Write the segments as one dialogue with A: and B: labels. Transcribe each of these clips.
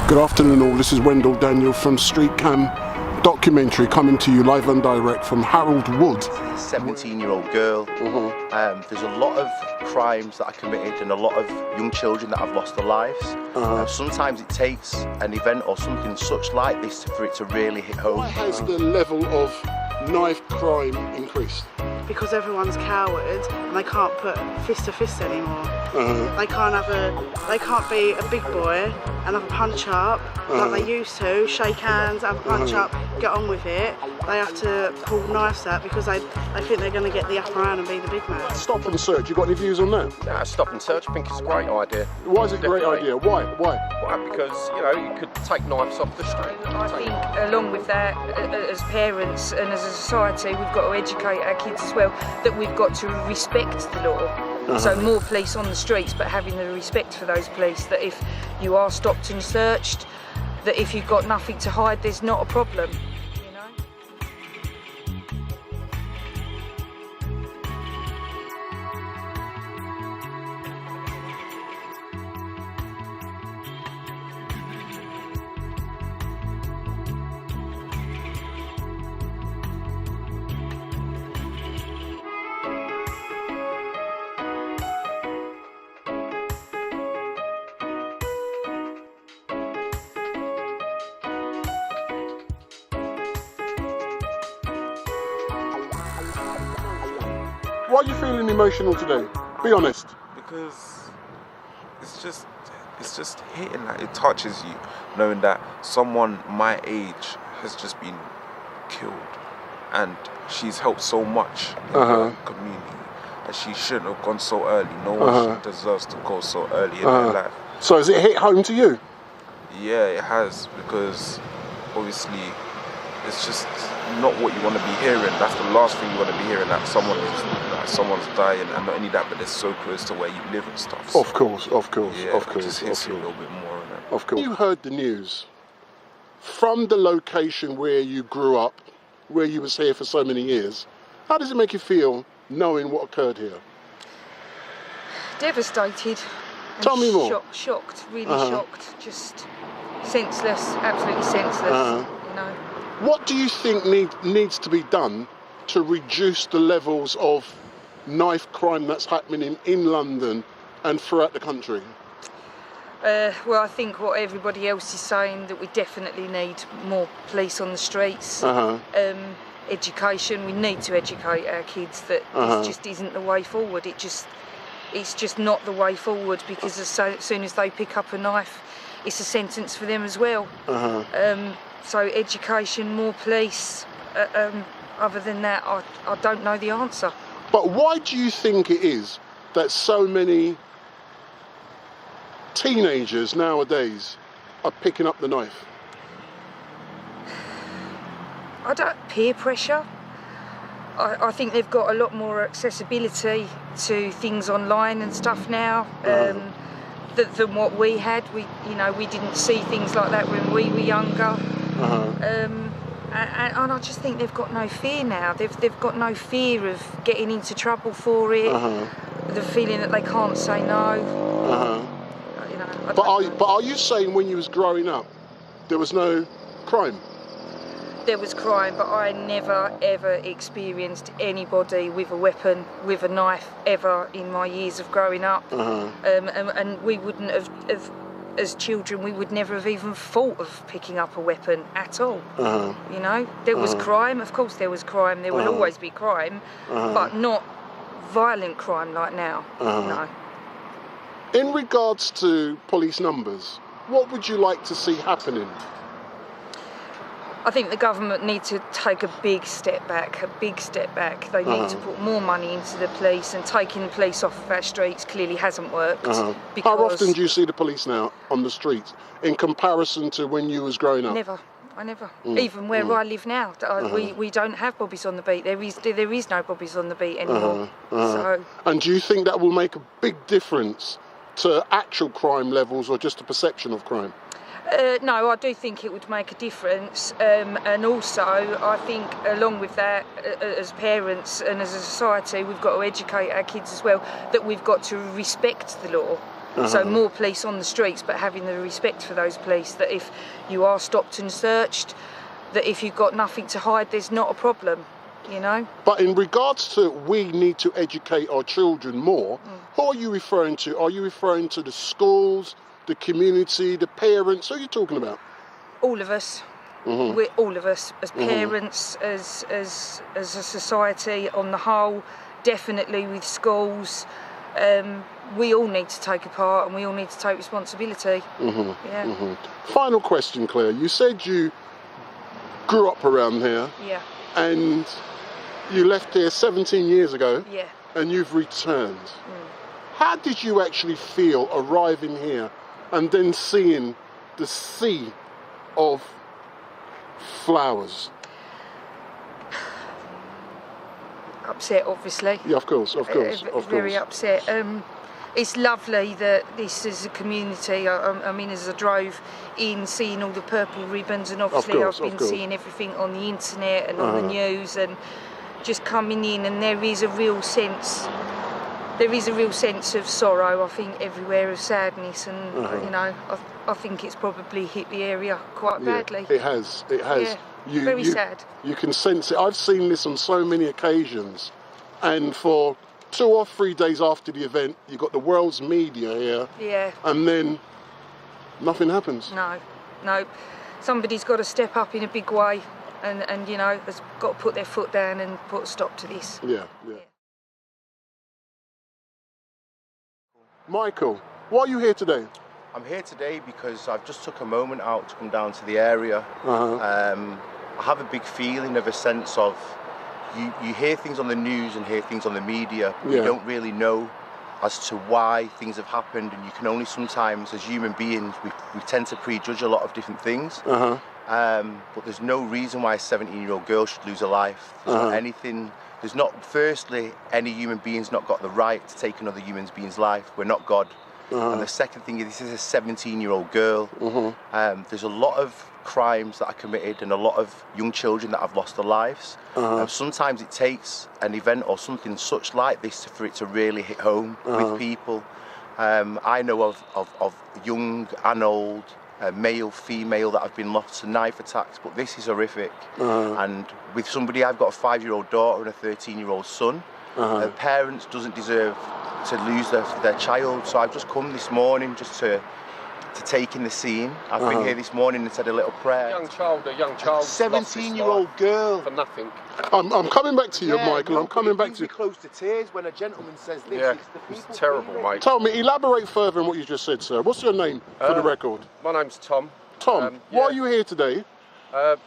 A: Good afternoon all, this is Wendell Daniel from StreetCam Documentary, coming to you live and direct from Harold Wood.
B: 17-year-old girl. There's a lot of crimes that are committed and a lot of young children that have lost their lives. Sometimes it takes an event or something such like this for it to really hit home.
A: Why has the level of knife crime increased?
C: Because everyone's coward and they can't put fist to fist anymore. They can't be a big boy and have a punch up like they used to, shake hands, have a punch up, get on with it. They have to pull knives out because they think they're going to get the upper hand and be the big man.
A: Stop and search, you got any views on that?
D: Nah, stop and search, I think it's a great idea.
A: Why is it a great idea? Why?
D: Why? Because, you know, you could take knives off the street.
E: I think along with that, as parents and as a society, we've got to educate our kids as well that we've got to respect the law. So more police on the streets, but having the respect for those police, that if you are stopped and searched, that if you've got nothing to hide, there's not a problem.
A: Why are you feeling emotional today? Be honest.
F: Because it's just hitting, like, it touches you, knowing that someone my age has just been killed, and she's helped so much in the community, and she shouldn't have gone so early. No one deserves to go so early in their life.
A: So has it hit home to you?
F: Yeah, it has, because obviously it's just not what you want to be hearing. That's the last thing you want to be hearing, that someone's dying, and not only that, but they're so close to where you live and stuff. So,
A: of course.
F: Yeah, it just hits you a little bit more on it.
A: Of course. You heard the news from the location where you grew up, where you was here for so many years. How does it make you feel knowing what occurred here?
E: Devastated.
A: Tell me more.
E: Shocked, really shocked, just senseless, absolutely senseless. You know.
A: What do you think needs to be done to reduce the levels of knife crime that's happening in London and throughout the country?
E: Well, I think what everybody else is saying, that we definitely need more police on the streets. Education, we need to educate our kids that this just isn't the way forward. It's just not the way forward, because as soon as they pick up a knife, it's a sentence for them as well. So education, more police. Other than that, I don't know the answer.
A: But why do you think it is that so many teenagers nowadays are picking up the knife?
E: Peer pressure. I think they've got a lot more accessibility to things online and stuff now than what we had. We didn't see things like that when we were younger. And I just think they've got no fear now. They've got no fear of getting into trouble for it. The feeling that they can't say no.
A: But are you saying when you was growing up there was no crime?
E: There was crime, but I never ever experienced anybody with a weapon, with a knife, ever in my years of growing up. And we wouldn't have, as children, we would never have even thought of picking up a weapon at all. You know, there was crime, of course there was crime, there will always be crime, but not violent crime like now, no.
A: In regards to police numbers, what would you like to see happening?
E: I think the government need to take a big step back. They need to put more money into the police, and taking the police off of our streets clearly hasn't worked.
A: How often do you see the police now on the streets in comparison to when you was growing up?
E: I never. Even where I live now, we don't have bobbies on the beat. There is no bobbies on the beat anymore. So.
A: And do you think that will make a big difference to actual crime levels, or just the perception of crime?
E: No, I do think it would make a difference, and also I think along with that, as parents and as a society, we've got to educate our kids as well that we've got to respect the law. So more police on the streets, but having the respect for those police, that if you are stopped and searched, that if you've got nothing to hide, there's not a problem, you know?
A: But in regards to we need to educate our children more, who are you referring to? Are you referring to the schools, the community, the parents? Who are you talking about?
E: All of us. We're all of us, as parents, as a society on the whole, definitely with schools. We all need to take a part and we all need to take responsibility.
A: Final question, Claire. You said you grew up around here.
E: Yeah.
A: And you left here 17 years ago.
E: Yeah.
A: And you've returned. How did you actually feel arriving here and then seeing the sea of flowers?
E: Upset, obviously.
A: Yeah, of course.
E: Very upset. It's lovely that this is a community. I mean, as I drove in, seeing all the purple ribbons, and obviously I've been seeing everything on the internet and on the news, and just coming in, and there is a real sense. There is a real sense of sorrow, I think, everywhere, of sadness, and you know, I think it's probably hit the area quite badly.
A: It has. Yeah,
E: very sad.
A: You can sense it. I've seen this on so many occasions, and for 2 or 3 days after the event, you've got the world's media here.
E: Yeah.
A: And then nothing happens.
E: No. Somebody's got to step up in a big way, and you know, has got to put their foot down and put a stop to this.
A: Yeah. Michael, why are you here today?
B: I'm here today because I've just took a moment out to come down to the area. I have a big feeling of a sense of, you hear things on the news and hear things on the media, but you don't really know as to why things have happened, and you can only sometimes, as human beings, we tend to prejudge a lot of different things. But there's no reason why a 17-year-old girl should lose her life. There's not anything. There's not, firstly, any human being's not got the right to take another human being's life. We're not God. And the second thing is, this is a 17-year-old girl. There's a lot of crimes that are committed and a lot of young children that have lost their lives. Sometimes it takes an event or something such like this for it to really hit home with people. I know of young and old, male, female, that have been lost to knife attacks, but this is horrific. And with somebody, I've got a 5-year-old daughter and a 13-year-old son. The parents doesn't deserve to lose their child, so I've just come this morning just to take in the scene. I've been here this morning and said a little prayer.
D: A young child.
B: 17-year-old girl.
D: For nothing.
A: I'm coming back to you, Michael. I'm coming back to you.
B: Close to tears when a gentleman says this.
D: Yeah, it's terrible, mate.
A: Tell me, elaborate further on what you just said, sir. What's your name for the record?
D: My name's Tom.
A: Tom, why are you here today?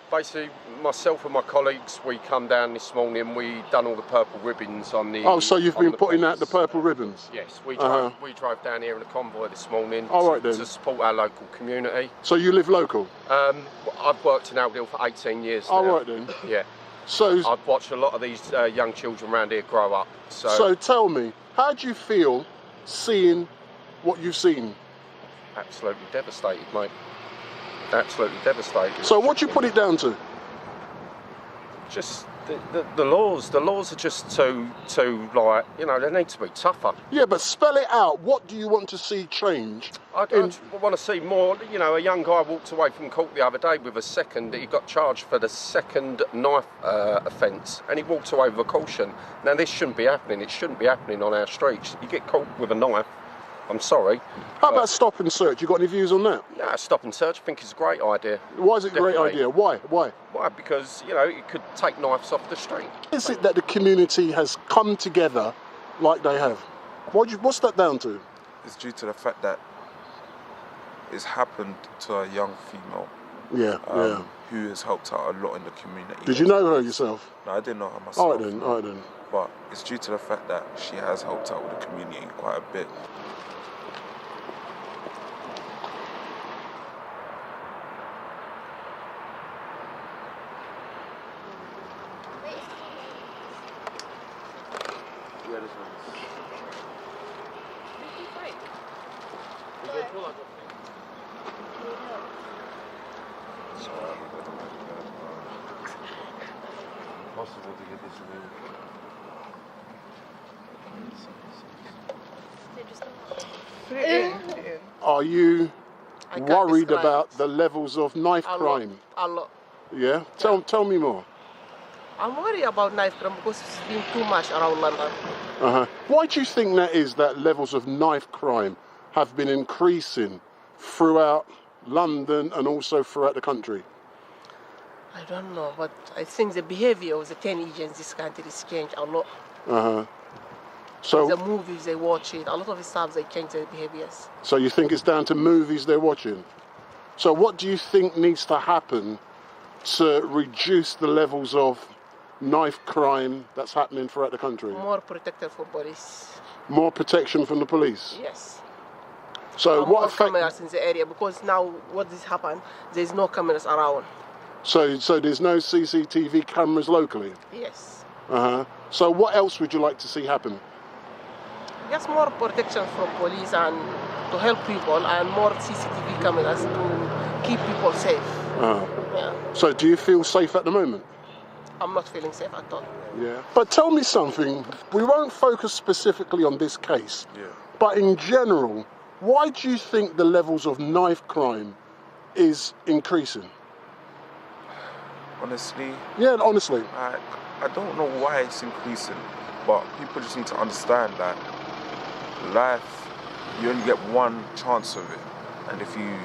D: Basically, myself and my colleagues, we come down this morning. We done all the purple ribbons on the.
A: Oh, so you've been putting out
D: fence.
A: the purple ribbons?
D: Yes, we drove down here in a convoy this morning
A: to
D: support our local community.
A: So you live local?
D: I've worked in Aldale for 18 years now.
A: All right then.
D: Yeah.
A: So
D: I've watched a lot of these young children around here grow up.
A: So tell me, how do you feel seeing what you've seen?
D: Absolutely devastated, mate. Absolutely devastated.
A: So what do you put it down to?
D: Just the laws. The laws are just too like, you know, they need to be tougher.
A: Yeah, but spell it out. What do you want to see change?
D: I want to see more. You know, a young guy walked away from court the other day with he got charged for the second knife offence, and he walked away with a caution. Now this shouldn't be happening. It shouldn't be happening on our streets. You get caught with a knife, I'm sorry.
A: How about stop and search? You got any views on that?
D: Yeah, stop and search, I think it's a great idea.
A: Why is it a great idea? Why?
D: Why? Because, you know, it could take knives off the street.
A: Is it that the community has come together like they have? What's that down to?
F: It's due to the fact that it's happened to a young female. Who has helped out a lot in the community.
A: Did you know her yourself?
F: No, I didn't know her myself.
A: All right then.
F: But it's due to the fact that she has helped out with the community quite a bit.
G: Possible to get this
C: Put it in.
A: are you
G: I can't
A: worried
G: describe
A: about
G: it.
A: the levels of knife crime?
G: A lot.
A: Yeah? Tell me more.
G: I'm worried about knife crime because it's been too much around London.
A: Why do you think that is, that levels of knife crime have been increasing throughout London and also throughout the country?
G: I don't know, but I think the behavior of the teenagers in this country has changed a lot.
A: So,
G: The movies they watch it, a lot of the stuff they change their behaviors.
A: so you think it's down to movies they're watching? So what do you think needs to happen to reduce the levels of knife crime that's happening throughout the country?
G: More protected for police.
A: More protection from the police?
G: Yes.
A: So
G: And
A: what
G: more
A: effect?
G: cameras in the area, because now what has happened, there's no cameras around.
A: So there's no CCTV cameras locally?
G: Yes.
A: So what else would you like to see happen?
G: Just more protection from police and to help people, and more CCTV cameras to keep people safe. Yeah.
A: So do you feel safe at the moment?
G: I'm not feeling safe at all.
A: Yeah. But tell me something, we won't focus specifically on this case, but in general, why do you think the levels of knife crime is increasing?
F: Honestly,
A: Yeah, honestly.
F: I don't know why it's increasing, but people just need to understand that life, you only get one chance of it, and if you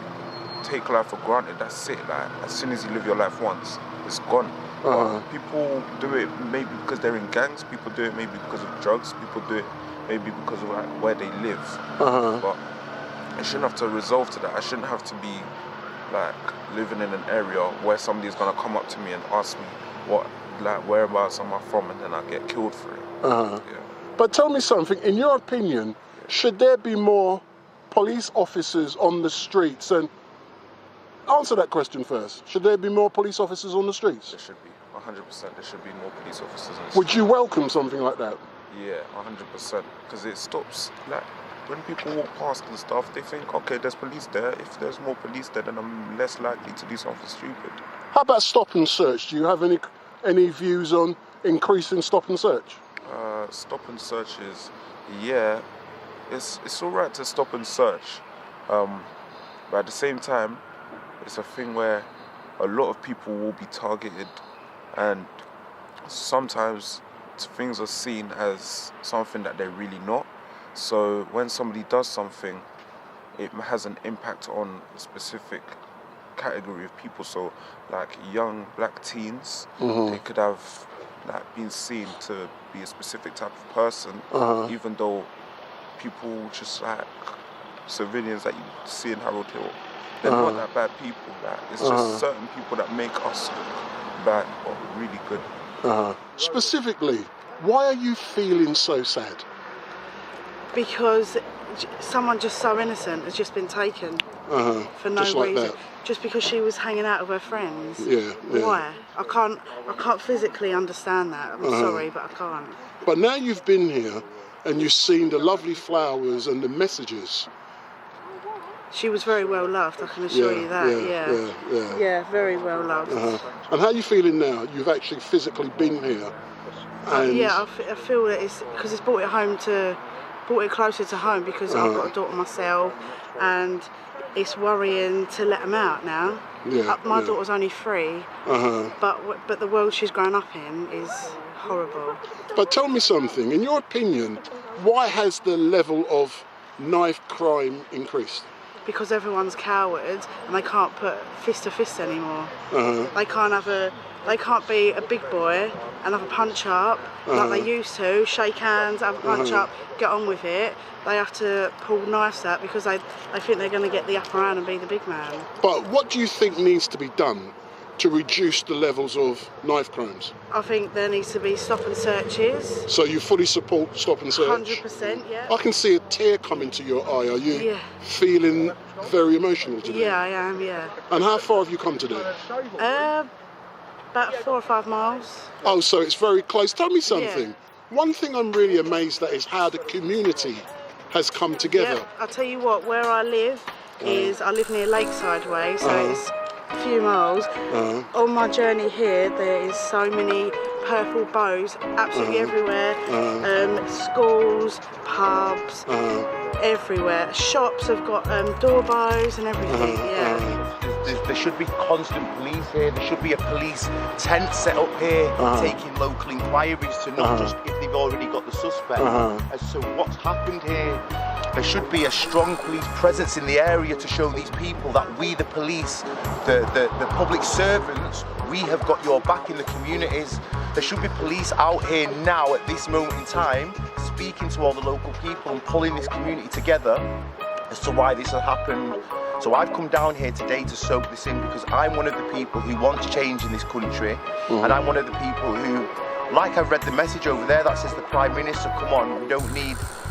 F: take life for granted, that's it. Like, as soon as you live your life once, it's gone. But people do it maybe because they're in gangs, people do it maybe because of drugs, people do it maybe because of like where they live. But I shouldn't have to resolve to that. I shouldn't have to be like living in an area where somebody's gonna come up to me and ask me what, like, whereabouts am I from, and then I get killed for it.
A: But tell me something, in your opinion, should there be more police officers on the streets? And answer that question first. Should there be more police officers on the streets?
F: There should be, 100%. There should be more police officers on the streets.
A: Would you welcome something like that?
F: Yeah, 100%. Because it stops, like, when people walk past and stuff, they think, okay, there's police there. If there's more police there, then I'm less likely to do something stupid.
A: How about stop and search? Do you have any views on increasing stop and search?
F: Stop and searches, yeah, it's all right to stop and search, but at the same time, it's a thing where a lot of people will be targeted, and sometimes things are seen as something that they're really not. So when somebody does something, it has an impact on a specific category of people. So like young black teens, they could have like been seen to be a specific type of person, even though people just like civilians that you see in Harold Hill, they're not that bad people. Like, it's just certain people that make us look bad or really good.
A: Specifically, why are you feeling so sad?
C: Because someone just so innocent has just been taken for no
A: Just like
C: reason.
A: that.
C: Just because she was hanging out with her friends.
A: Yeah.
C: Why? I can't physically understand that. I'm sorry, but I can't.
A: But now you've been here and you've seen the lovely flowers and the messages.
C: She was very well loved, I can assure you that. Yeah, very well loved.
A: And how are you feeling now? You've actually physically been here. And
C: I feel that it's because it's brought it closer to home, because I've got a daughter myself, and it's worrying to let them out now. My daughter's only 3, but the world she's grown up in is horrible.
A: But tell me something, in your opinion, why has the level of knife crime increased?
C: Because everyone's cowards and they can't put fist to fist anymore. They can't be a big boy and have a punch up like they used to, shake hands, have a punch up, get on with it. They have to pull knives out because they think they're going to get the upper hand and be the big man.
A: But what do you think needs to be done to reduce the levels of knife crimes?
C: I think there needs to be stop and searches.
A: So you fully support stop and search?
C: 100%, yeah.
A: I can see a tear coming to your eye. Are you feeling very emotional today?
C: Yeah, I am, yeah.
A: And how far have you come today?
C: About 4 or 5 miles.
A: Oh, so it's very close. Tell me something. One thing I'm really amazed at is how the community has come together.
C: Yeah, I'll tell you what, where I live is, I live near Lakeside Way, so it's a few miles. On my journey here, there is so many purple bows absolutely everywhere. Schools, pubs, everywhere. Shops have got door bows and everything.
B: There should be constant police here. There should be a police tent set up here, taking local inquiries to not just if they've already got the suspect as to what's happened here. There should be a strong police presence in the area to show these people that we, the police, the public servants, we have got your back in the communities. There should be police out here now at this moment in time, speaking to all the local people and pulling this community together as to why this has happened. So I've come down here today to soak this in because I'm one of the people who wants change in this country, and I'm one of the people who, like I've read the message over there that says the Prime Minister, come on,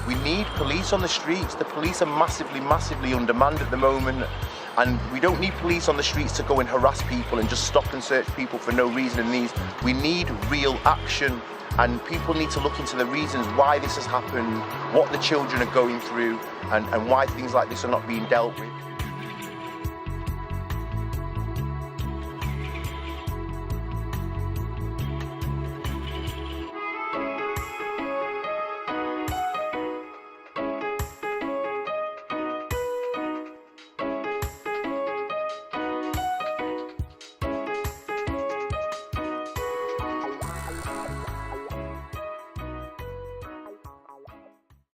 B: we need police on the streets. The police are massively undermanned at the moment, and we don't need police on the streets to go and harass people and just stop and search people for no reason. We need real action, and people need to look into the reasons why this has happened, what the children are going through, and why things like this are not being dealt with.